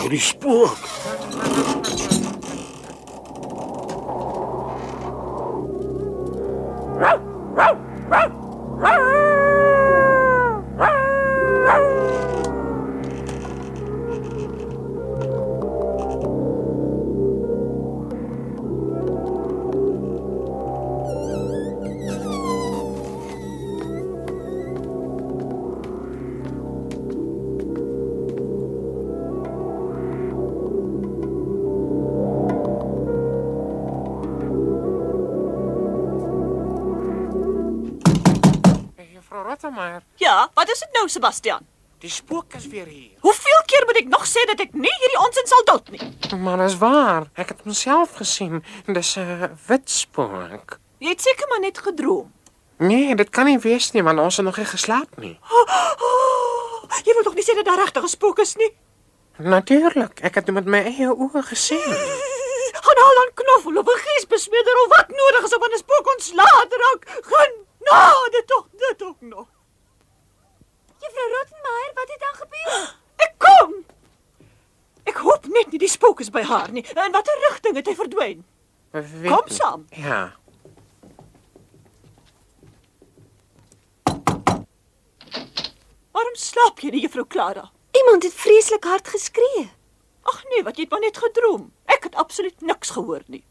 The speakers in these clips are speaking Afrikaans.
die spook. Juffrou Rottemeyer, Ja, wat is dit nou, Sebastian? die spook is weer hier. Hoeveel keer moet ek nog sê dat ek nie hierdie onsin sal duld nie? Maar dis waar, ek het homself gesien. Dis 'n wit spook. Jy het seker maar net gedroom. Nee, dit kan nie wees nie, want ons het nog nie geslaap nie. Jy wil tog nie sê dat daar regtig 'n spook is nie? Natuurlik, ek het dit met my eie oë gesien. Gaan haal dan knoffel of 'n geesbesmeder of wat nodig is om aan 'n spook ontslae te raak. Genade tog, dit ook nog. Juffrou Rottenmeier, wat het dan gebeur? Ek kom. Ek hoop net nie die spook is by haar nie. In watter rigting het hy verdwyn? Weet Kom nie. saam. Ja. Waarom slaap jy nie, juffrou Clara? Iemand het vreeslik hard geskree. Ag nee, wat jy het maar net gedroom. Ek het absoluut niks gehoor nie.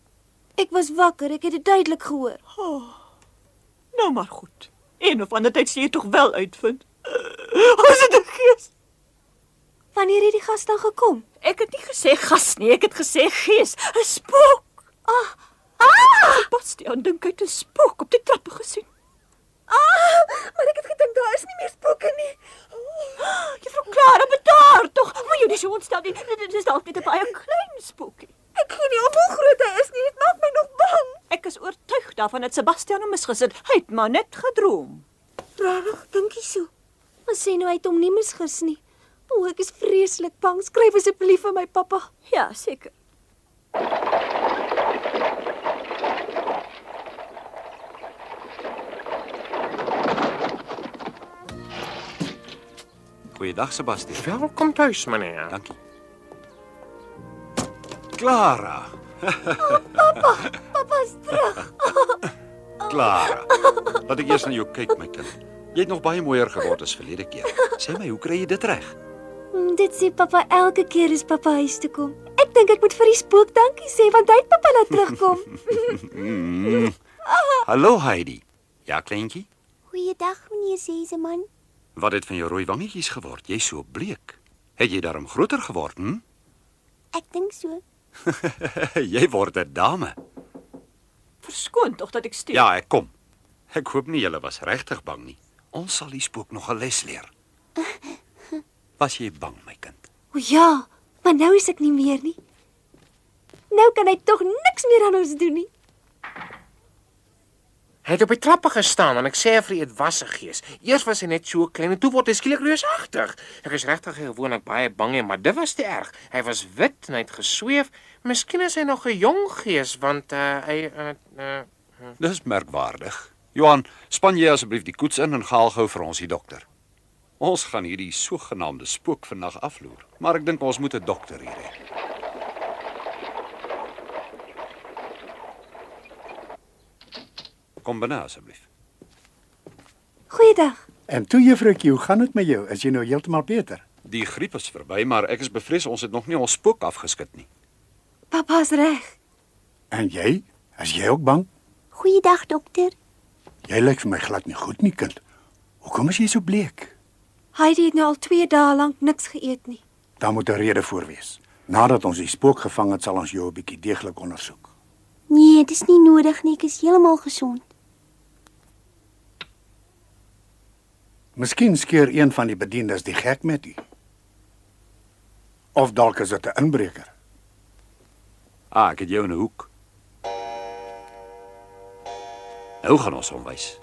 Ek was wakker, ek het dit duidelik gehoor. Nou maar goed. Een of ander tyd sê jy tog wel uitvind. Ons het 'n gees. Wanneer het die gas dan gekom? Ek het nie gesê gas nie, ek het gesê gees. 'n Spook. Bastian dink hy het 'n spook op die trappe gesien. Maar ek het gedink daar is nie meer spooke nie. Juffrou Clara, bedaar tog. Moet jy nie so ontstel nie. Dit is dalk net 'n baie klein spookie. Ek gee nie om hoe groot hy is nie, dit maak my nog bang. Ek is oortuig daarvan dat Sebastian hom misgesit. Hy het maar net gedroom. Regtig, dink jy so? Maar sê nou hy het hom nie misgis nie. O, ek is vreeslik bang. Skryf asseblief vir my pappa. Ja, seker. Goeiedag, Sebastian. Welkom thuis, meneer. Dankie. Clara. Pappa's terug. Clara. Laat ek eers na jou kyk, my kind. Jy het nog baie mooier geword as verlede keer. Sê my, hoe kry jy dit reg? Dit sê pappa elke keer as pappa huis toe kom. Ek dink ek moet vir die spook dankie sê want hy het pappa laat terugkom. Hallo, Heidi. Ja, kleintjie? Goeiedag, meneer Seseman. Wat het van jou rooi wangetjies geword? Jy's so bleek. Het jy daarom groter geword, hm? Ek dink so. Jy word 'n dame. Verskoon tog dat ek steel. Ja, ek kom. Ek hoop nie julle was regtig bang nie. Ons sal die spook nog 'n les leer. Was jy bang, my kind? O ja, maar nou is ek nie meer nie. Nou kan hy tog niks meer aan ons doen nie. Hy het op die trappe gestaan en ek sê vir dit was 'n gees. Eers was hy net so klein en toe word hy skielik reusagtig. Ek is regtig gewoonlik baie bang, maar dit was te erg. Hy was wit en hy het gesweef. Miskien is hy nog 'n jong gees want Dis merkwaardig. Johan, span jy asseblief die koets in en haal gou vir ons die dokter. Ons gaan hierdie sogenaamde spook vandag afloer, maar ek dink ons moet 'n dokter hier hê. Kom binne asseblief. Goeiedag. En toe juffroukie, hoe gaan dit met jou? Is jy nou heeltemal beter? Die griep is verby, maar ek is bevrees ons het nog nie ons spook afgeskit nie. Papa's reg. En jy? Is jy ook bang? Goeiedag, dokter. Jy lyk vir my glad nie goed nie, kind. Hoekom is jy so bleek? Heidi het nou al 2 dae lank niks geëet nie. Daar moet 'n rede voor wees. Nadat ons die spook gevang het, sal ons jou 'n bietjie deeglik ondersoek. Nee, dit is nie nodig nie, ek is heeltemal gesond. Miskien skeer een van die bediendes die gek met u. Of dalk is dit 'n inbreker. Ek het jou in 'n hoek. Nou gaan ons hom wys.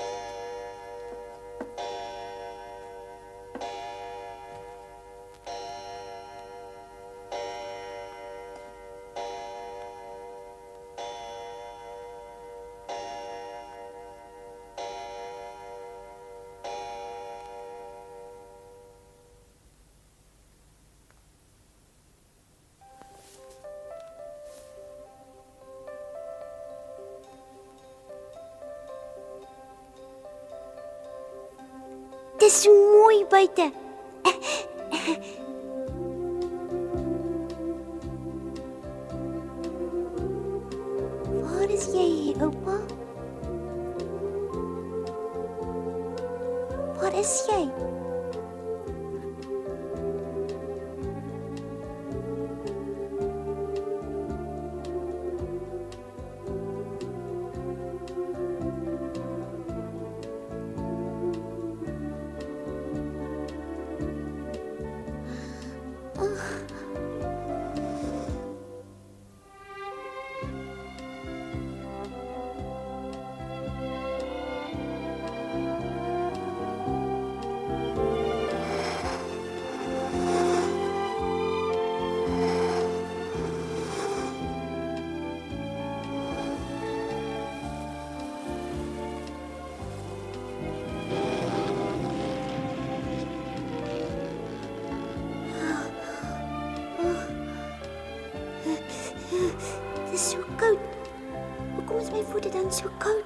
is so mooi buite. Waar is jy, oupa? Waar is jy? Het is so koud. Hoekom is my voete dan so koud?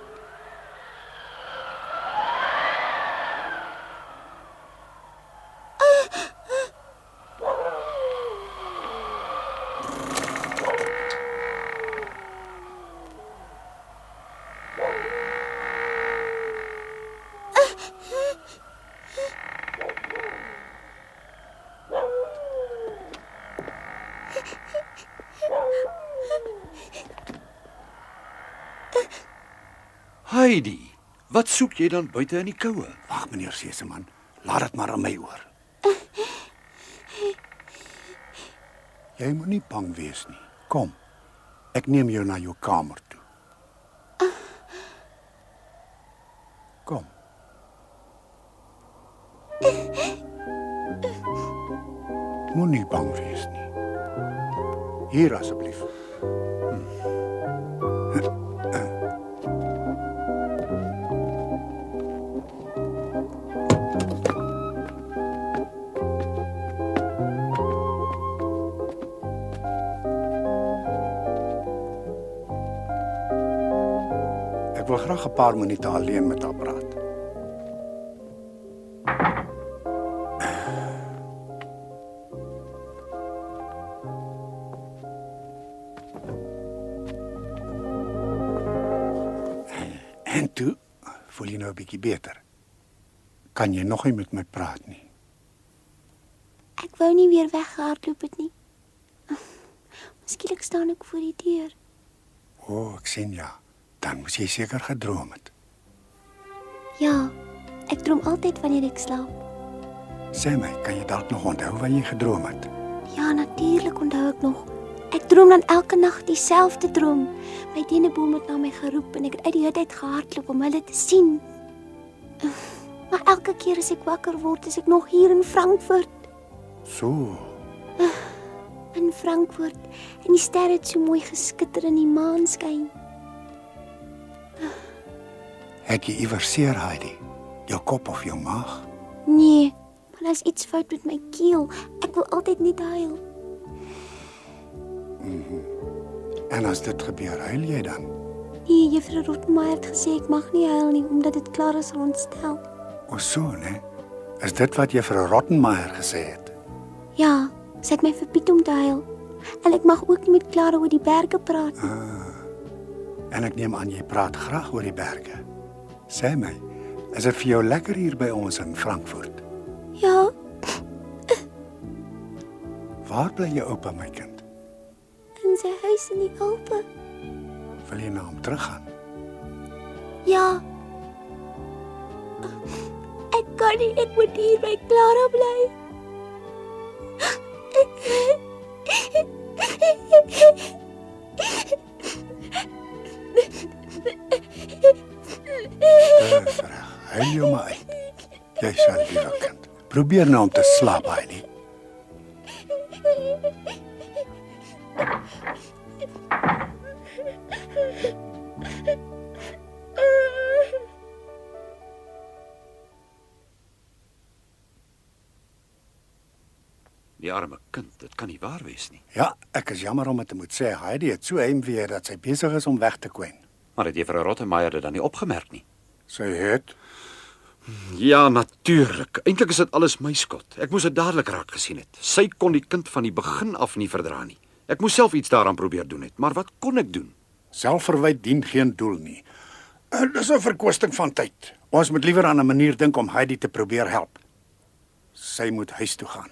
Heidi, wat soek jy dan buite in die koue? Wag meneer Seseman, laat dit maar aan my oor. Jy moet nie bang wees nie. Kom. Ek neem jou na jou kamer toe. Kom. Moenie bang wees nie. Hier asseblief. Ek wil graag 'n paar minute alleen met haar praat. En toe, voel jy nou 'n bietjie beter? Kan jy nog nie met my praat nie? Ek wou nie weer weggehardloop het nie. Miskien staan ek voor die deur. O, ek sien ja. Dan moes jy seker gedroom het. Ja, ek droom altyd wanneer ek slaap. Sê my, kan jy dalk nog onthou wat jy gedroom het? Ja, natuurlik onthou ek nog. Ek droom dan elke nag dieselfde droom. My denneboom het na my geroep en ek het uit die hut uit gehardloop om hulle te sien. Maar elke keer as ek wakker word, is ek nog hier in Frankfurt. So, In Frankfurt. En die sterre het so mooi geskitter in die maanskyn. het jy iewers seer, Heidi? Jou kop of jou maag? Nee, maar daar is iets fout met my keel. Ek wil altyd net huil. En as dit gebeur, huil jy dan? Nee, juffrou Rottenmeier het gesê ek mag nie huil nie, omdat dit Clara sal ontstel. O so, né? Is dit wat juffrou Rottenmeier gesê het? Ja, sy het my verbied om te huil. En ek mag ook nie met Clara oor die berge praat nie. En ek neem aan jy praat graag oor die berge. Sê my, is dit vir jou lekker hier by ons in Frankfurt? Ja, Waar bly jou oupa, my kind? in sy huis in die Alpe. Wil jy na hom teruggaan? Ja. Ek kan nie, ek moet hier by Clara bly. Dis reg, huil jou maar uit. Jy sal liewe kind. Probeer nou om te slaap, Heidi. Die arme kind, dit kan nie waar wees nie. Ja, ek is jammer om dit te moet sê. Heidi het so heimwee dat sy besig is om weg te kwyn. Maar het juffrou Rottenmeier dit dan nie opgemerk nie? Sy het. Ja, natuurlik. Eintlik is dit alles my skuld. Ek moes dit dadelik raak gesien het. Sy kon die kind van die begin af nie verdra nie. Ek moes self iets daaraan probeer doen het, maar wat kon ek doen? Selfverwyd dien geen doel nie. Dis 'n verkwisting van tyd. Ons moet liewer aan 'n manier dink om Heidi te probeer help. Sy moet huis toe gaan.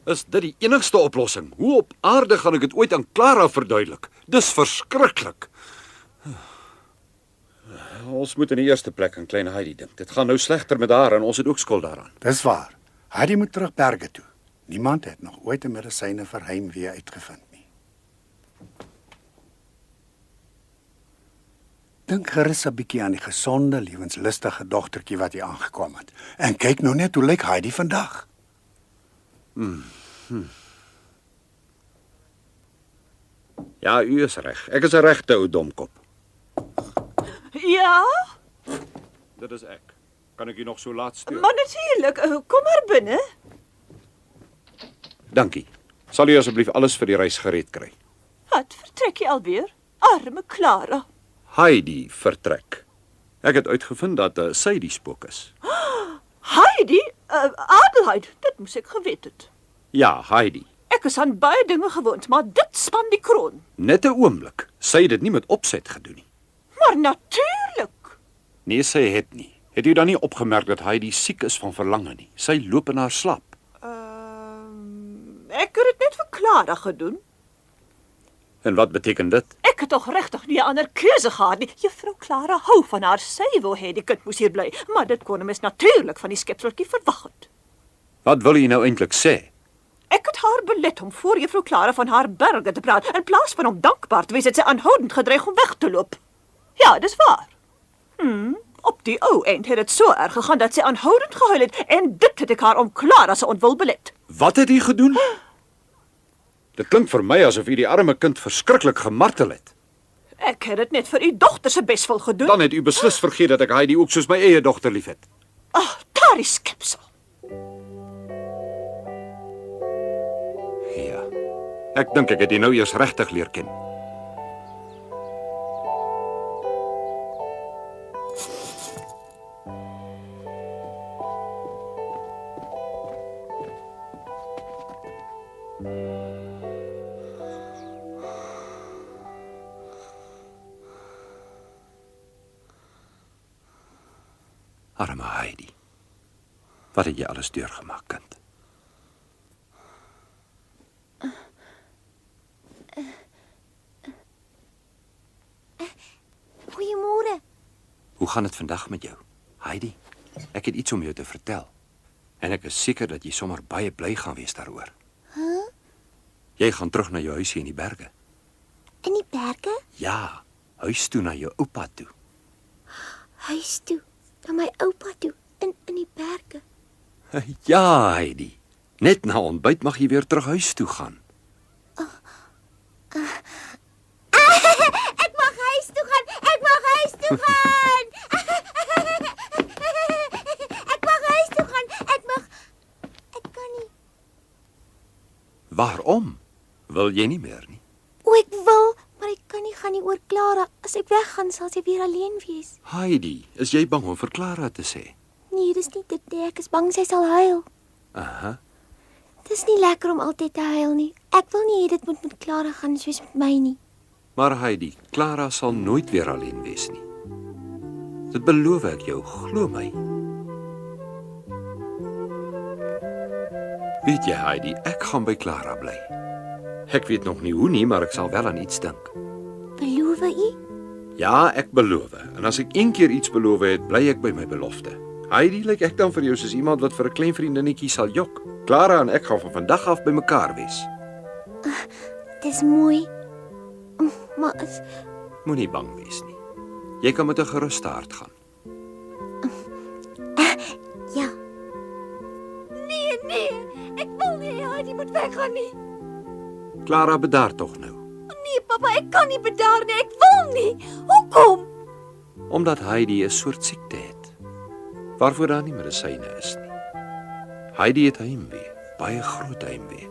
Is dit die enigste oplossing? Hoe op aarde gaan ek dit ooit aan Clara verduidelik? Dis verskriklik. Ons moet in die eerste plek aan klein Heidi dink. Dit gaan nou slegter met haar en ons het ook skuld daaraan. Dis waar. Heidi moet terug berge toe. Niemand het nog ooit 'n medisyne vir heimwee uitgevind nie. Dink gerus 'n bietjie aan die gesonde, lewenslustige dogtertjie wat hier aangekom het. En kyk nou net hoe lyk Heidi vandag. Ja, u is reg. Ek is 'n regte ou domkop. Ja, Dit is ek. Kan ek u nog so laat stuur? maar natuurlik. Kom maar binne. Dankie. Sal u asseblief alles vir die reis gered kry? Wat vertrek jy alweer? Arme Clara. Heidi vertrek. Ek het uitgevind dat sy die spook is. Heidi, Adelheid, dit moes ek geweet het. Ja, Heidi. Ek is aan baie dinge gewoond, maar dit span die kroon. Net 'n oomblik. Sy het dit nie met opset gedoen nie. Maar natuurlik. Nee, sy het nie. Het u dan nie opgemerk dat Heidi siek is van verlange nie? Sy loop in haar slaap. Ek het dit net vir Clara gedoen. En wat beteken dit? Ek het tog regtig nie 'n ander keuse gehad nie. Juffrou Clara hou van haar. Sy wou hê die kind moes hier bly, maar dit kon 'n mens natuurlik van die skepseltjie verwag het. Wat wil u nou eintlik sê? Ek het haar belet om voor juffrou Clara van haar berge te praat. In plaas van om dankbaar te wees, het sy aanhoudend gedreig om weg te loop. Ja, dis waar. Op die ou eind het dit so erg gegaan dat sy aanhoudend gehuil het en dit het ek haar om Clara se ontwil belet. Wat het u gedoen? Dit klink vir my asof u die arme kind verskriklik gemartel het. Ek het dit net vir u dogter se beswil gedoen. Dan het u beslis vergeet dat ek Heidi ook soos my eie dogter liefhet. Daar is skepsel. Ja. Ek dink ek het u nou eers regtig leer ken. Arme Heidi. Wat het jy alles deurgemaak, kind? Goeiemôre. Hoe gaan dit vandag met jou? Heidi, ek het iets om jou te vertel. En ek is seker dat jy sommer baie bly gaan wees daaroor. Jy gaan terug na jou huisie in die berge. In die berge? Ja, huis toe na jou oupa toe. Huis toe. Na my oupa toe. In die berge. Ja, Heidi. Net na ontbyt mag jy weer terug huis toe gaan. Ek mag huis toe gaan. Ek mag huis toe gaan. Ek mag huis toe gaan. Ek kan nie. Waarom? Wil jy nie meer nie? O, ek wil, maar ek kan nie gaan nie oor Clara. As ek weggaan, sal sy weer alleen wees. Heidi, is jy bang om vir Clara te sê? Nee, dis nie dit nie. Ek is bang sy sal huil. Aha. Dis nie lekker om altyd te huil nie. Ek wil nie hê dit moet met Clara gaan soos met my nie. Maar Heidi, Clara sal nooit weer alleen wees nie. Dit beloof ek jou, glo my. Weet jy, Heidi, ek gaan by Clara bly. Ek weet nog nie hoe nie, maar ek sal wel aan iets dink. Beloof u? Ja, ek beloof. En as ek een keer iets beloof het, bly ek by my belofte. Heidi, lyk ek dan vir jou soos iemand wat vir 'n klein vriendinnetjie sal jok? Clara en ek gaan van vandag af by mekaar wees. Dis mooi. Maar Moenie bang wees nie. Jy kan met 'n geruste hart gaan. ja, Nee, ek wil nie Heidi moet weggaan nie. Clara, bedaar tog nou. Nee, papa, ek kan nie bedaar nie. Ek wil nie. Hoekom? Omdat Heidi 'n soort siekte het waarvoor daar nie medisyne is nie. Heidi het heimwee, baie groot heimwee.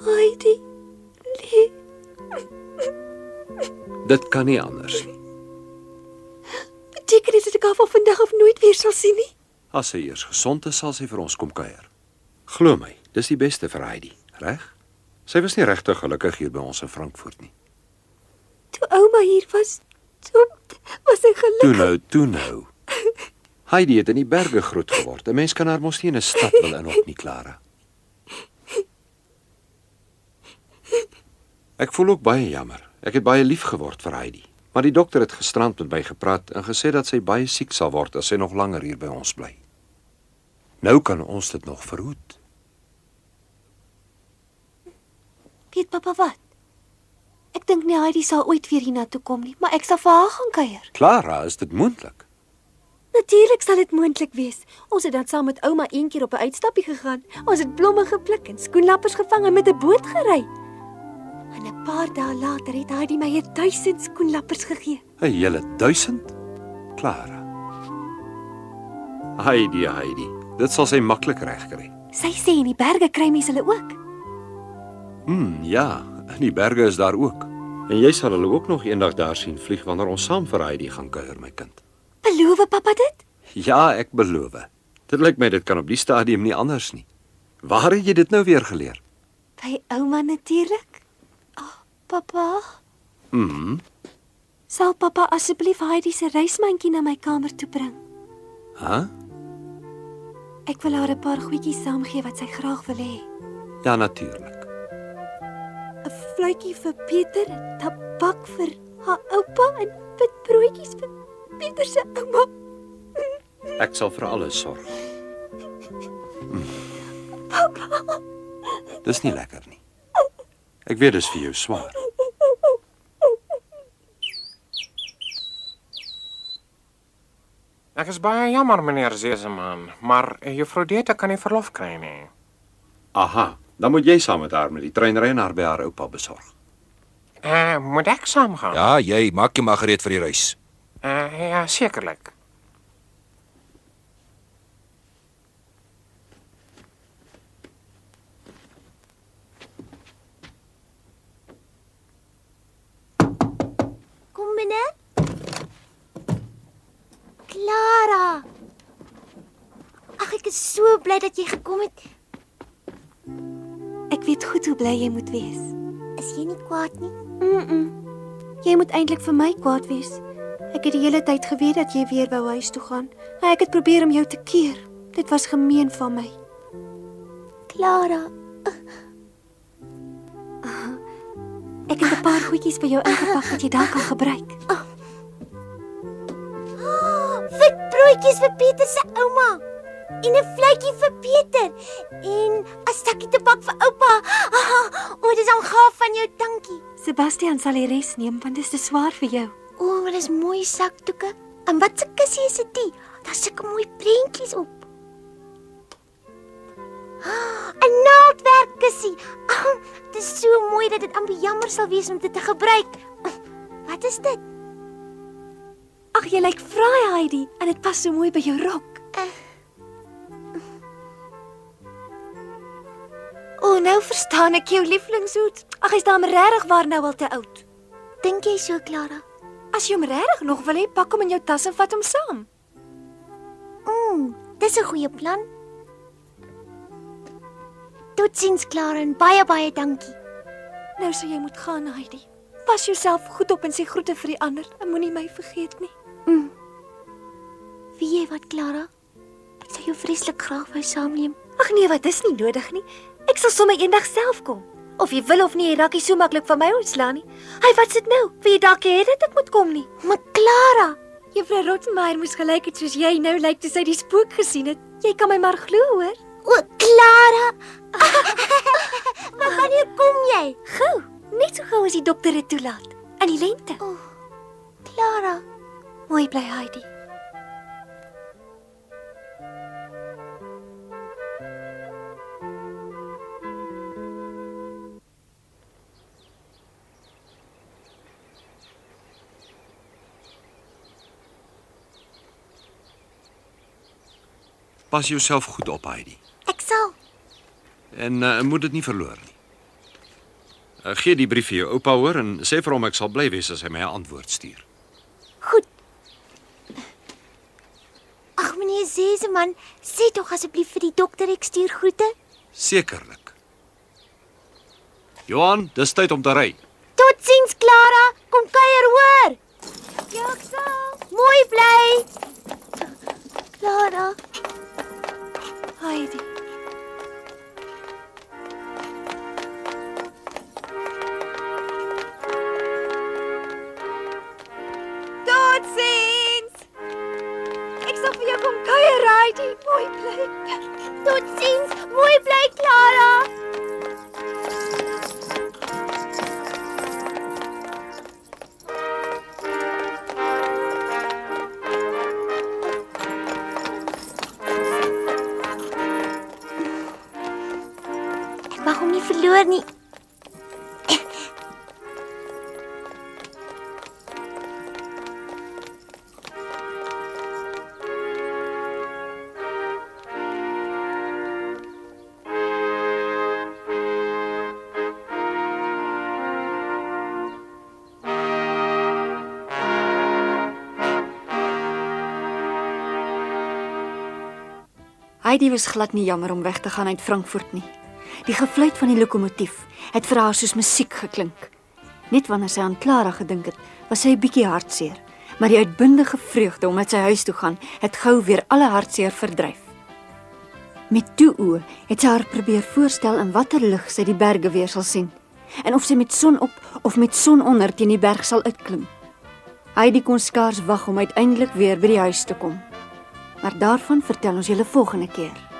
Heidi, nee. Dit kan nie anders nie. beteken dit dat ek haar van vandag af nooit weer sal sien nie? As sy eers gesond is, sal sy vir ons kom kuier. Glo my, dis die beste vir Heidi, reg? Sy was nie regtig gelukkig hier by ons in Frankfurt nie. Toe ouma hier was sy gelukkig. Toe nou. Heidi het in die berge groot geword. 'n Mens kan haar mos nie in 'n stad wil inhok nie, Clara. Ek voel ook baie jammer. Ek het baie lief geword vir Heidi. Maar die dokter het gisterand met my gepraat en gesê dat sy baie siek sal word as sy nog langer hier by ons bly. Nou kan ons dit nog verhoed. Weet papa wat? Ek dink nie Heidi sal ooit weer hiernatoe kom nie, maar ek sal vir haar gaan kuier. Clara, is dit moontlik? Natuurlik sal dit moontlik wees. Ons het dan saam met ouma een keer op 'n uitstappie gegaan. Ons het blomme gepluk en skoenlappers gevang en met 'n boot gery. En 'n paar dae later het Heidi my 1000 skoenlappers gegee. 'n hele 1000? Clara. Heidi, dit sal sy maklik regkry. Sy sê in die berge kry mense hulle ook. Ja, in die berge is daar ook. En jy sal hulle ook nog eendag daar sien vlieg wanneer ons saam vir Heidi gaan kuier, my kind. Beloof papa dit? Ja, ek beloof. Dit lyk my dit kan op die stadium nie anders nie. Waar het jy dit nou weer geleer? By ouma natuurlik. Papa? Sal papa asseblief Heidi se reismandjie na my kamer toe bring? Ek wil haar 'n paar goedjies saamgee wat sy graag wil hê. Ja, natuurlik. 'n Fluitjie vir Pieter, 'n tabak vir haar oupa en witbroodjies vir Pieter se ouma. Ek sal vir alles sorg. Dis nie lekker nie. Ek weet dis vir jou swaar. Ek is baie jammer, meneer Seseman, maar juffrou Deta kan nie verlof kry nie. Aha, dan moet jy saam met haar met die treinry en haar by haar oupa besorg. Moet ek saamgaan? Ja, jy maak jy maar gereed vir die reis. Ja, sekerlik. Kom binne. Clara. Ag, ek is so bly dat jy gekom het. Ek weet goed hoe bly jy moet wees. Is jy nie kwaad nie? Jy moet eintlik vir my kwaad wees. Ek het die hele tyd geweet dat jy weer wou huis toe gaan. En ek het probeer om jou te keer. Dit was gemeen van my. Clara. Ek het 'n paar goedjies vir jou ingepak wat jy daar kan gebruik. Witbroodjies vir Pieter se ouma. En 'n fluitjie vir Pieter. En 'n stukkie tabak vir oupa. Dit is al gaaf van jou, dankie. Sebastian sal die res neem want dit is te swaar vir jou. Maar dis mooi sakdoeke. En wat se kussie is dit? Daar's sulke mooi prentjies op. 'n naaldwerkkussie. Dit is so mooi dat dit amper jammer sal wees om dit te gebruik. Wat is dit? Ag, jy lyk fraai, Heidi, en dit pas so mooi by jou rok. Nou verstaan ek jou lieflingshoed. Ag, hy's dan regtig waar nou al te oud. Dink jy so, Clara? As jy hom regtig nog wil hê, pak hom in jou tas en vat hom saam. Dis 'n goeie plan. Totsiens, Clara, en baie dankie. Nou sal jy moet gaan, Heidi. Pas jouself goed op en sê groete vir die ander en moenie my vergeet nie. Wie jy wat, Clara? Ek sal jou vreeslik graag wou saamneem. Ag nee, wat is nie nodig nie. Ek sal sommer eendag self kom. Of jy wil of nie, jy raak nie so maklik van my ontslaan nie. Wat's dit nou? Wil jy dalk hê dat ek moet kom nie? Maar Clara, Juffrou Rottenmeier moes gelyk het soos jy nou lyk toe sy die spook gesien het. Jy kan my maar glo, hoor. Clara. Maar wanneer kom jy? Gou, net so gou as die dokter dit toelaat. In die lente. Clara. Mooi bly, Heidi. Pas jouself goed op, Heidi. Ek sal. En moet dit nie verloor nie. Gee die brief vir jou oupa hoor en sê vir hom ek sal bly wees as hy my 'n antwoord stuur. Goed. sê se man, sê tog asseblief vir die dokter ek stuur groete. Sekerlik. Johan, dis tyd om te ry. Totsiens Clara, kom kuier hoor. Ja, ek sal. Mooi bly. Clara. Heidi. Totsiens. Ek sal vir jou kom kuier, Heidi. Mooi bly. Totsiens. Mooi bly, Clara. Mag hom nie verloor nie. Heidi was glad nie jammer om weg te gaan uit Frankfurt nie. Die gefluit van die lokomotief het vir haar soos musiek geklink. Net wanneer sy aan Clara gedink het, was sy 'n bietjie hartseer, maar die uitbundige vreugde om met sy huis toe gaan, het gou weer alle hartseer verdryf. Met toe oë het sy haar probeer voorstel in watter lig sy die berge weer sal sien, en of sy met son op of met son onder teen die berg sal uitklim. Heidi kon skaars wag om uiteindelik weer by die huis te kom. Maar daarvan vertel ons julle volgende keer.